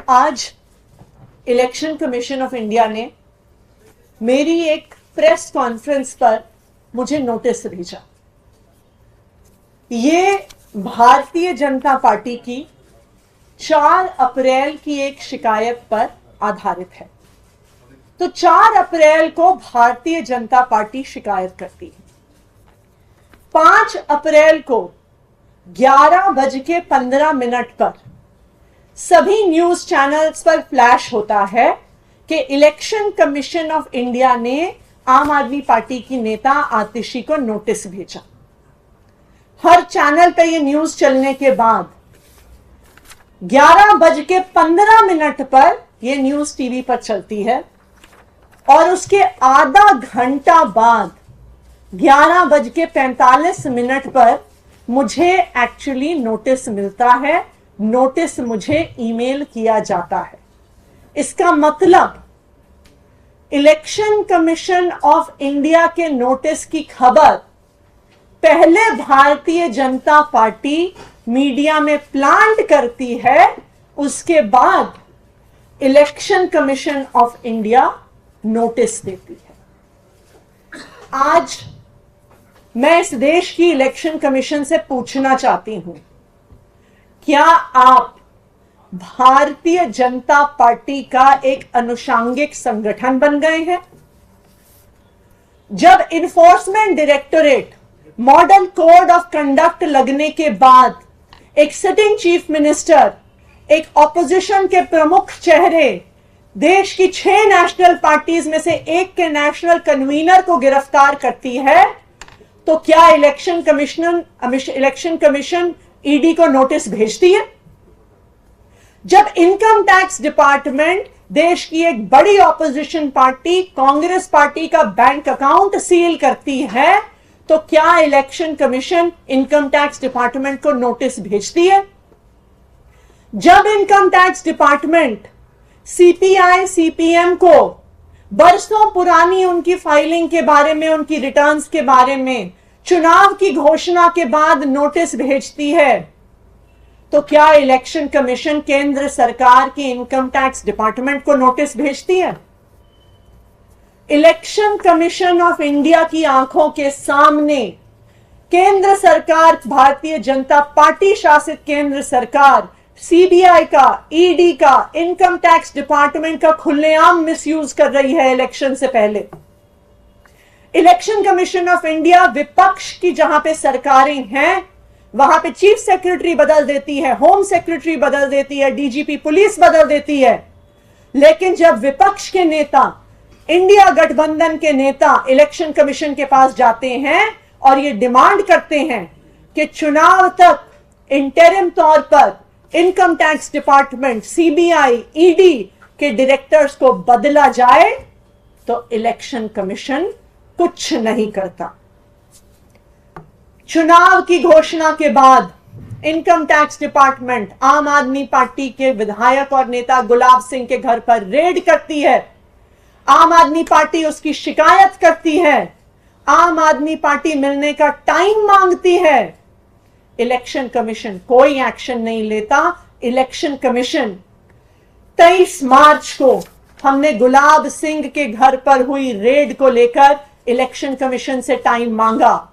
आज election commission of India ने मेरी एक प्रेस कॉन्फ्रेंस पर मुझे नोटिस भेजा। ये भारतीय जनता पार्टी की 4 अप्रैल की एक शिकायत पर आधारित है। तो 4 अप्रैल को भारतीय जनता पार्टी शिकायत करती है। 5 अप्रैल को 11:15 पर सभी न्यूज चैनल्स पर फ्लैश होता है कि इलेक्शन कमीशन ऑफ इंडिया ने आम आदमी पार्टी की नेता आतिशी को नोटिस भेजा। हर चैनल पे ये न्यूज चलने के बाद 11:15 पर यह न्यूज टीवी पर चलती है और उसके आधा घंटा बाद 11:45 पर मुझे एक्चुअली नोटिस मिलता है। नोटिस मुझे ईमेल किया जाता है। इसका मतलब इलेक्शन कमीशन ऑफ इंडिया के नोटिस की खबर पहले भारतीय जनता पार्टी मीडिया में प्लांट करती है, उसके बाद election commission of India notice देती है। आज मैं इस देश की इलेक्शन कमीशन से पूछना चाहती हूं, क्या आप भारतीय जनता पार्टी का एक अनुषांगिक संगठन बन गए हैं? जब enforcement directorate model code of conduct लगने के बाद एक सिटिंग चीफ मिनिस्टर, एक ऑपोजिशन के प्रमुख चेहरे, देश की 6 नेशनल पार्टीज में से एक के नेशनल कन्वीनर को गिरफ्तार करती है, तो क्या इलेक्शन कमीशन ईडी को नोटिस भेजती है? जब इनकम टैक्स डिपार्टमेंट देश की एक बड़ी ऑपोजिशन पार्टी कांग्रेस पार्टी का बैंक अकाउंट सील करती है, तो क्या election commission income tax department को नोटिस भेजती है? जब income tax department CPI CPM को बरसों पुरानी उनकी फाइलिंग के बारे में, उनकी रिटर्न्स के बारे में चुनाव की घोषणा के बाद नोटिस भेजती है, तो क्या इलेक्शन कमीशन केंद्र सरकार की इनकम टैक्स डिपार्टमेंट को नोटिस भेजती है? इलेक्शन कमीशन ऑफ इंडिया की आंखों के सामने केंद्र सरकार, भारतीय जनता पार्टी शासित केंद्र सरकार सीबीआई का, ईडी का, इनकम टैक्स डिपार्टमेंट का खुलेआम मिसयूज कर रही है इलेक्शन से पहले। इलेक्शन कमीशन ऑफ इंडिया विपक्ष की जहां पे सरकारें हैं, वहां पे चीफ सेक्रेटरी बदल देती है, होम सेक्रेटरी बदल देती है, डीजीपी पुलिस बदल देती है, लेकिन जब विपक्ष के नेता, इंडिया गठबंधन के नेता इलेक्शन कमीशन के पास जाते हैं और ये डिमांड करते हैं कि चुनाव तक इंटरिम तौर पर income tax department, CBI, ED के डायरेक्टर्स को बदला जाए, तो इलेक्शन कमीशन कुछ नहीं करता। चुनाव की घोषणा के बाद इनकम टैक्स डिपार्टमेंट आम आदमी पार्टी के विधायक और नेता गुलाब सिंह के घर पर रेड करती है। आम आदमी पार्टी उसकी शिकायत करती है। आम आदमी पार्टी मिलने का टाइम मांगती है। इलेक्शन कमीशन कोई एक्शन नहीं लेता। इलेक्शन कमीशन 23 मार्च को हमने गुलाब सिंह के घर पर हुई रेड को लेकर इलेक्शन कमीशन से टाइम मांगा।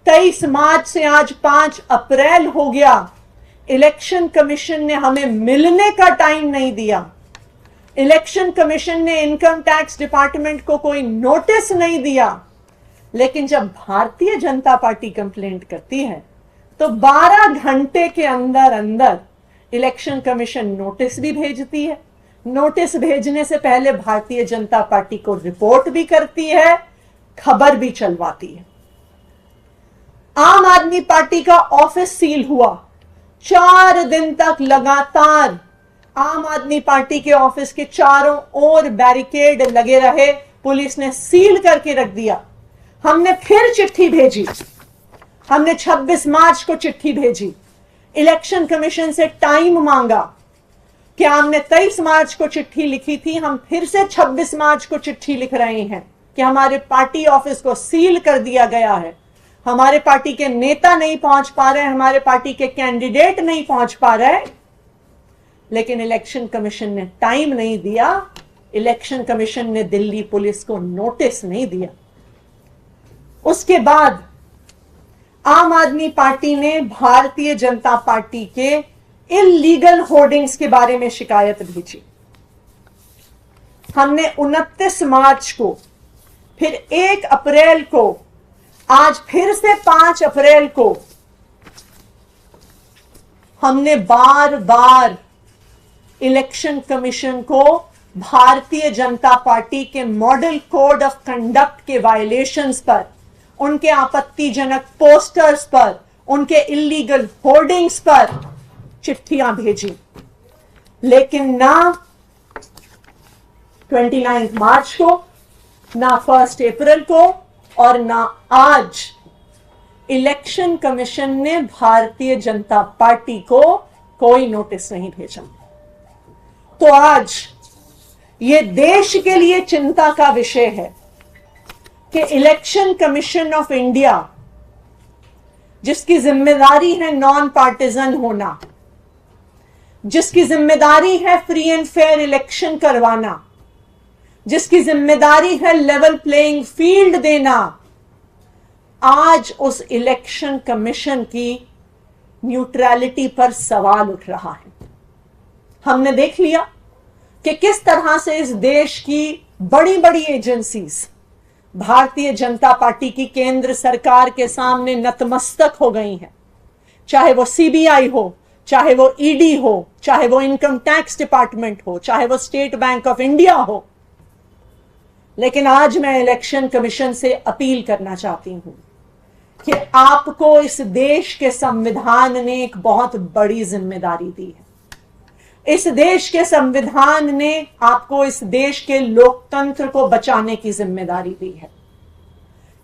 23 मार्च से आज 5 अप्रैल हो गया, इलेक्शन कमीशन ने हमें मिलने का टाइम नहीं दिया। इलेक्शन कमीशन ने इनकम टैक्स डिपार्टमेंट को कोई नोटिस नहीं दिया। लेकिन जब भारतीय जनता पार्टी कंप्लेंट करती है, तो 12 घंटे के अंदर अंदर इलेक्शन कमीशन नोटिस भी भेजती है। नोटिस भेजने से पहले भारतीय जनता पार्टी को रिपोर्ट भी करती है, खबर भी चलवाती है। आम आदमी पार्टी का ऑफिस सील हुआ। 4 दिन तक लगातार आम आदमी पार्टी के ऑफिस के चारों ओर बैरिकेड लगे रहे। पुलिस ने सील करके रख दिया। हमने फिर चिट्ठी भेजी। हमने 26 मार्च को चिट्ठी भेजी, इलेक्शन कमीशन से टाइम मांगा। क्या हमने 23 मार्च को चिट्ठी लिखी थी, हम फिर से 26 मार्च को चिट्ठी लिख रहे हैं कि हमारे पार्टी ऑफिस को सील कर दिया गया है, हमारे पार्टी के नेता नहीं पहुंच पा रहे, हमारे पार्टी के कैंडिडेट नहीं पहुंच पा रहे। लेकिन इलेक्शन कमीशन ने टाइम नहीं दिया, इलेक्शन कमीशन ने दिल्ली पुलिस को नोटिस नहीं दिया। उसके बाद आम आदमी पार्टी ने भारतीय जनता पार्टी के इल्लीगल होर्डिंग्स के बारे में शिकायत भेजी। हमने 29 मार्च को, फिर 1 अप्रैल को, आज फिर से 5 अप्रैल को हमने बार बार इलेक्शन कमीशन को भारतीय जनता पार्टी के मॉडल कोड ऑफ कंडक्ट के वायलेशंस पर, उनके आपत्तिजनक पोस्टर्स पर, उनके इल्लीगल होर्डिंग्स पर चिट्ठियां भेजी। लेकिन ना 29 मार्च को, ना 1 अप्रैल को और ना आज इलेक्शन कमीशन ने भारतीय जनता पार्टी को कोई नोटिस नहीं भेजा। तो आज ये देश के लिए चिंता का विषय है कि इलेक्शन कमीशन ऑफ इंडिया, जिसकी जिम्मेदारी है नॉन पार्टिजन होना, जिसकी जिम्मेदारी है फ्री एंड फेयर इलेक्शन करवाना, जिसकी जिम्मेदारी है लेवल प्लेइंग फील्ड देना, आज उस इलेक्शन कमीशन की न्यूट्रलिटी पर सवाल उठ रहा है। हमने देख लिया कि किस तरह से इस देश की बड़ी बड़ी एजेंसीज भारतीय जनता पार्टी की केंद्र सरकार के सामने नतमस्तक हो गई हैं। चाहे वो सीबीआई हो, चाहे वो ईडी हो, चाहे वो इनकम टैक्स डिपार्टमेंट हो, चाहे वो स्टेट बैंक ऑफ इंडिया हो। लेकिन आज मैं इलेक्शन कमीशन से अपील करना चाहती हूं कि आपको इस देश के संविधान ने एक बहुत बड़ी जिम्मेदारी दी है। इस देश के संविधान ने आपको इस देश के लोकतंत्र को बचाने की जिम्मेदारी दी है।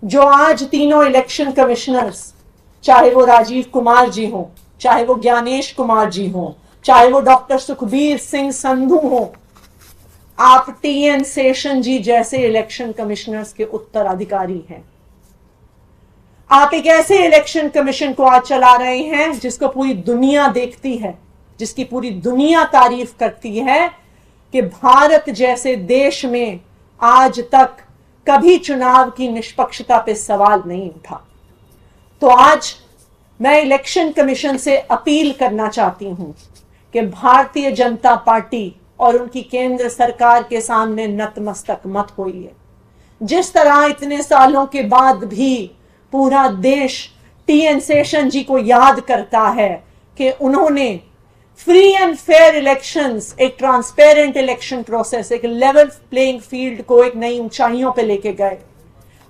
जो आज तीनों इलेक्शन कमिश्नर्स, चाहे वो राजीव कुमार जी हो, चाहे वो ज्ञानेश कुमार जी हो, चाहे वो डॉक्टर सुखबीर सिंह संधू हो, आप टीएन शेषन जी जैसे इलेक्शन कमिश्नर्स के उत्तराधिकारी हैं। आप एक ऐसे इलेक्शन कमीशन को आज चला रहे हैं जिसको पूरी दुनिया देखती है, जिसकी पूरी दुनिया तारीफ करती है कि भारत जैसे देश में आज तक कभी चुनाव की निष्पक्षता पे सवाल नहीं उठा। तो आज मैं इलेक्शन कमीशन से अपील करना चाहती हूं कि भारतीय जनता पार्टी और उनकी केंद्र सरकार के सामने नतमस्तक मत होइए। जिस तरह इतने सालों के बाद भी पूरा देश टीएन शेषन जी को याद करता है कि उन्होंने फ्री एंड फेयर इलेक्शंस, एक ट्रांसपेरेंट इलेक्शन प्रोसेस, एक लेवल प्लेइंग फील्ड को एक नई ऊंचाइयों पे लेके गए।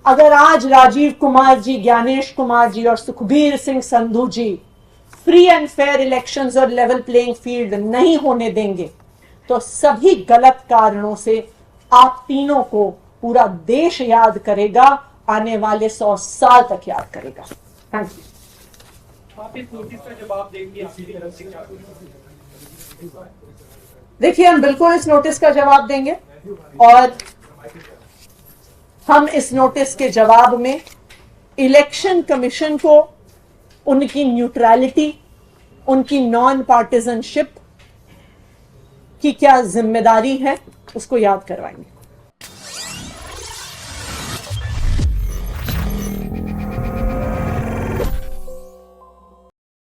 अगर आज राजीव कुमार जी, ज्ञानेश कुमार जी और सुखबीर सिंह संधू जी फ्री एंड फेयर इलेक्शंस और लेवल प्लेइंग फील्ड नहीं होने देंगे तो सभी गलत कारणों से आप तीनों को पूरा देश याद करेगा, आने वाले 100 साल तक याद करेगा। Thank you. आप इस नोटिस का जवाब देंगे आपकी तरफ से क्या? देखिए, हम बिल्कुल इस नोटिस का जवाब देंगे और हम इस नोटिस के जवाब में इलेक्शन कमीशन को उनकी न्यूट्रलिटी, उनकी नॉन पार्टिजनशिप की क्या जिम्मेदारी है उसको याद करवाएंगे।